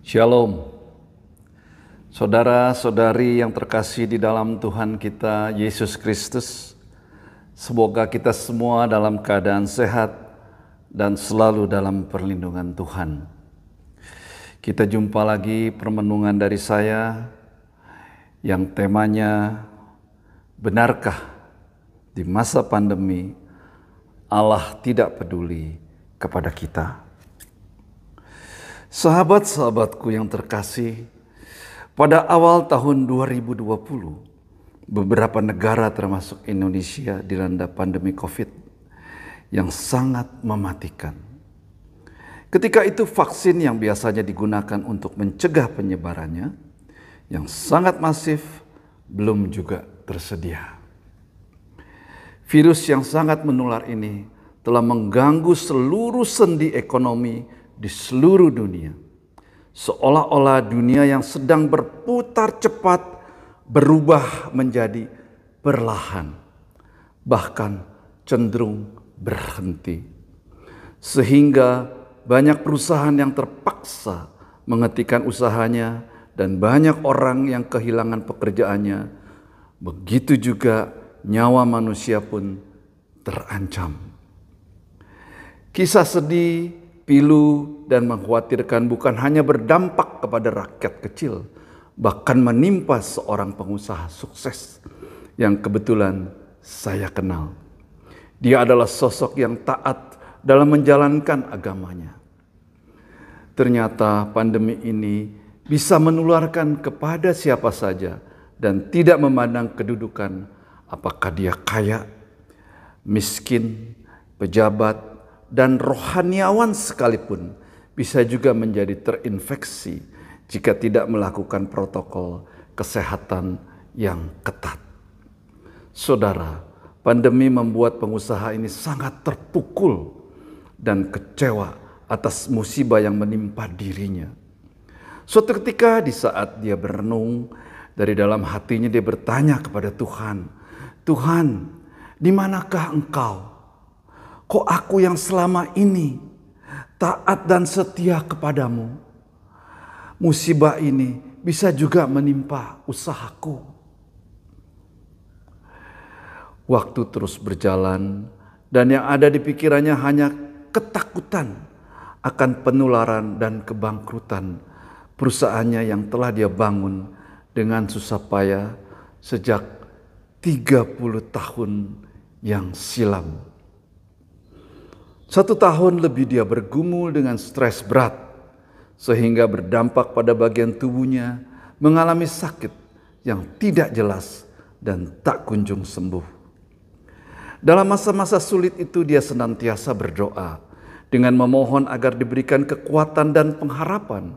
Shalom, saudara-saudari yang terkasih di dalam Tuhan kita Yesus Kristus. Semoga kita semua dalam keadaan sehat dan selalu dalam perlindungan Tuhan. Kita jumpa lagi permenungan dari saya yang temanya, benarkah di masa pandemi Allah tidak peduli kepada kita? Sahabat-sahabatku yang terkasih, pada awal tahun 2020, beberapa negara termasuk Indonesia dilanda pandemi COVID yang sangat mematikan. Ketika itu vaksin yang biasanya digunakan untuk mencegah penyebarannya, yang sangat masif, belum juga tersedia. Virus yang sangat menular ini telah mengganggu seluruh sendi ekonomi di seluruh dunia. Seolah-olah dunia yang sedang berputar cepat berubah menjadi perlahan, bahkan cenderung berhenti. Sehingga banyak perusahaan yang terpaksa menghentikan usahanya dan banyak orang yang kehilangan pekerjaannya. Begitu juga nyawa manusia pun terancam. Kisah sedih, pilu, dan mengkhawatirkan bukan hanya berdampak kepada rakyat kecil, bahkan menimpa seorang pengusaha sukses yang kebetulan saya kenal. Dia adalah sosok yang taat dalam menjalankan agamanya. Ternyata pandemi ini bisa menularkan kepada siapa saja dan tidak memandang kedudukan, apakah dia kaya, miskin, pejabat, dan rohaniawan sekalipun bisa juga menjadi terinfeksi jika tidak melakukan protokol kesehatan yang ketat. Saudara, pandemi membuat pengusaha ini sangat terpukul dan kecewa atas musibah yang menimpa dirinya. Suatu ketika di saat dia berenung, dari dalam hatinya dia bertanya kepada Tuhan, "Tuhan, di manakah Engkau? Kok aku yang selama ini taat dan setia kepadamu, musibah ini bisa juga menimpa usahaku?" Waktu terus berjalan dan yang ada di pikirannya hanya ketakutan akan penularan dan kebangkrutan perusahaannya yang telah dia bangun dengan susah payah sejak 30 tahun yang silam. 1 tahun lebih dia bergumul dengan stres berat, sehingga berdampak pada bagian tubuhnya mengalami sakit yang tidak jelas dan tak kunjung sembuh. Dalam masa-masa sulit itu dia senantiasa berdoa dengan memohon agar diberikan kekuatan dan pengharapan.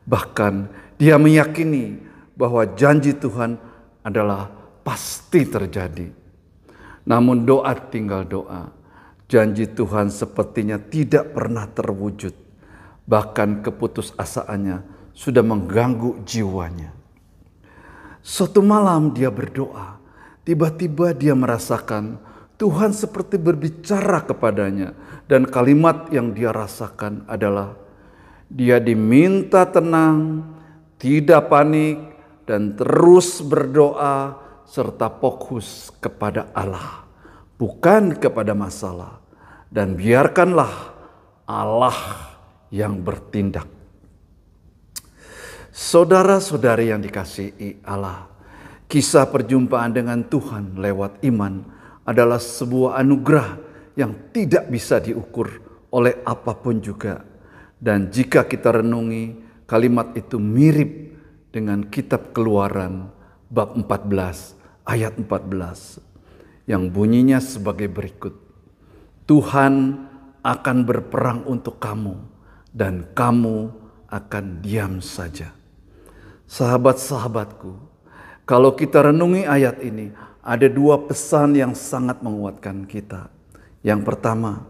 Bahkan dia meyakini bahwa janji Tuhan adalah pasti terjadi. Namun doa tinggal doa. Janji Tuhan sepertinya tidak pernah terwujud. Bahkan keputusasaannya sudah mengganggu jiwanya. Suatu malam dia berdoa. Tiba-tiba dia merasakan Tuhan seperti berbicara kepadanya. Dan kalimat yang dia rasakan adalah, dia diminta tenang, tidak panik, dan terus berdoa serta fokus kepada Allah, bukan kepada masalah. Dan biarkanlah Allah yang bertindak. Saudara-saudari yang dikasihi Allah, kisah perjumpaan dengan Tuhan lewat iman adalah sebuah anugerah yang tidak bisa diukur oleh apapun juga. Dan jika kita renungi, kalimat itu mirip dengan kitab Keluaran bab 14 ayat 14 yang bunyinya sebagai berikut. Tuhan akan berperang untuk kamu dan kamu akan diam saja. Sahabat-sahabatku, kalau kita renungi ayat ini, ada 2 pesan yang sangat menguatkan kita. Yang pertama,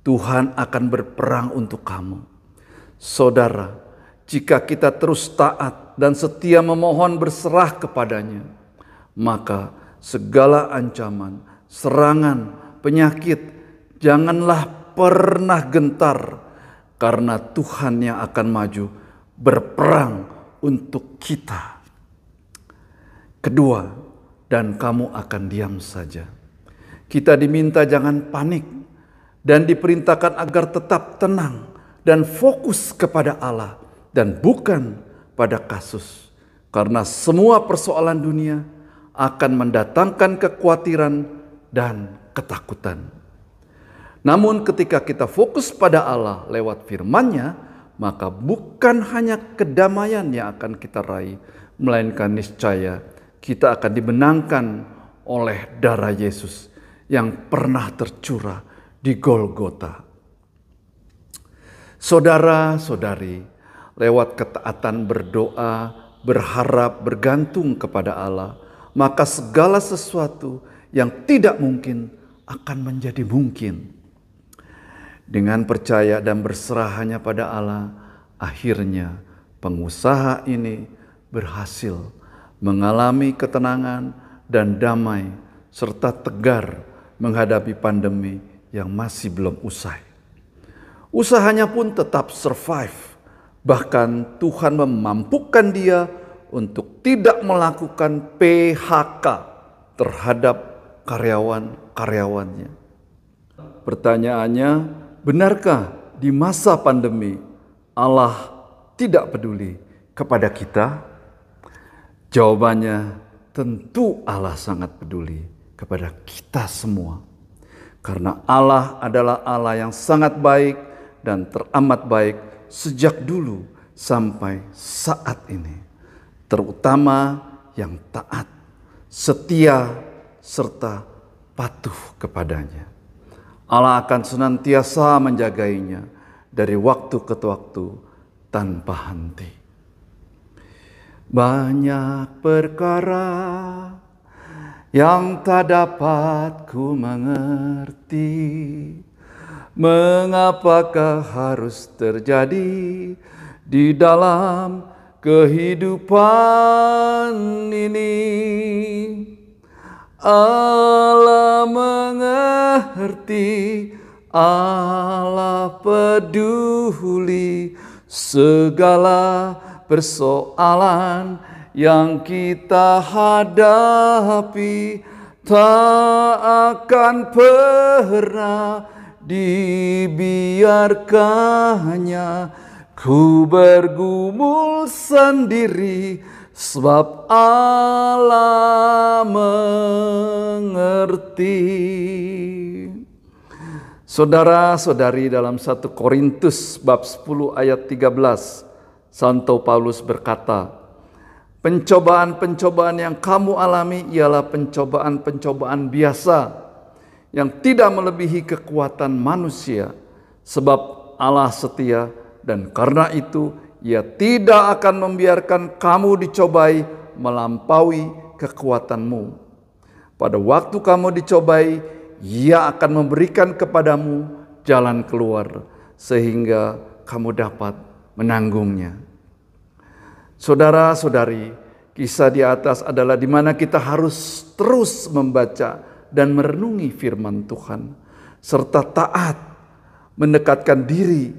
Tuhan akan berperang untuk kamu. Saudara, jika kita terus taat dan setia memohon berserah kepadanya, maka segala ancaman, serangan, penyakit, janganlah pernah gentar, karena Tuhan yang akan maju berperang untuk kita. Kedua, dan kamu akan diam saja. Kita diminta jangan panik dan diperintahkan agar tetap tenang dan fokus kepada Allah dan bukan pada kasus. Karena semua persoalan dunia akan mendatangkan kekhawatiran dan ketakutan. Namun ketika kita fokus pada Allah lewat firman-Nya, maka bukan hanya kedamaian yang akan kita raih, melainkan niscaya kita akan dimenangkan oleh darah Yesus yang pernah tercurah di Golgota. Saudara-saudari, lewat ketaatan berdoa, berharap, bergantung kepada Allah, maka segala sesuatu yang tidak mungkin akan menjadi mungkin. Dengan percaya dan berserah hanya pada Allah, akhirnya pengusaha ini berhasil mengalami ketenangan dan damai serta tegar menghadapi pandemi yang masih belum usai. Usahanya pun tetap survive. Bahkan Tuhan memampukan dia untuk tidak melakukan PHK terhadap karyawan-karyawannya. Pertanyaannya, benarkah di masa pandemi Allah tidak peduli kepada kita? Jawabannya, tentu Allah sangat peduli kepada kita semua. Karena Allah adalah Allah yang sangat baik dan teramat baik sejak dulu sampai saat ini. Terutama yang taat, setia, serta patuh kepadanya. Allah akan senantiasa menjagainya dari waktu ke waktu tanpa henti. Banyak perkara yang tak dapat ku mengerti, mengapakah harus terjadi di dalam kehidupan ini. Allah mengerti, Allah peduli segala persoalan yang kita hadapi, tak akan pernah dibiarkannya ku bergumul sendiri, sebab Allah mengerti. Saudara-saudari, dalam 1 Korintus bab 10 ayat 13, Santo Paulus berkata, pencobaan-pencobaan yang kamu alami ialah pencobaan-pencobaan biasa yang tidak melebihi kekuatan manusia, sebab Allah setia dan karena itu Ia tidak akan membiarkan kamu dicobai melampaui kekuatanmu. Pada waktu kamu dicobai, Ia akan memberikan kepadamu jalan keluar sehingga kamu dapat menanggungnya. Saudara-saudari, kisah di atas adalah di mana kita harus terus membaca dan merenungi firman Tuhan, serta taat mendekatkan diri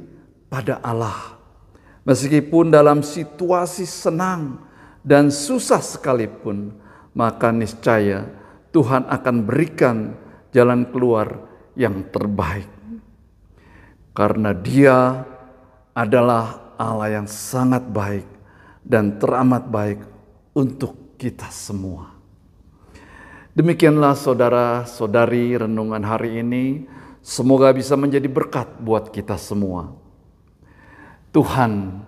pada Allah. Meskipun dalam situasi senang dan susah sekalipun, maka niscaya Tuhan akan berikan jalan keluar yang terbaik. Karena Dia adalah Allah yang sangat baik dan teramat baik untuk kita semua. Demikianlah saudara-saudari renungan hari ini. Semoga bisa menjadi berkat buat kita semua. Tuhan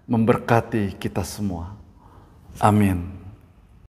memberkati kita semua. Amin.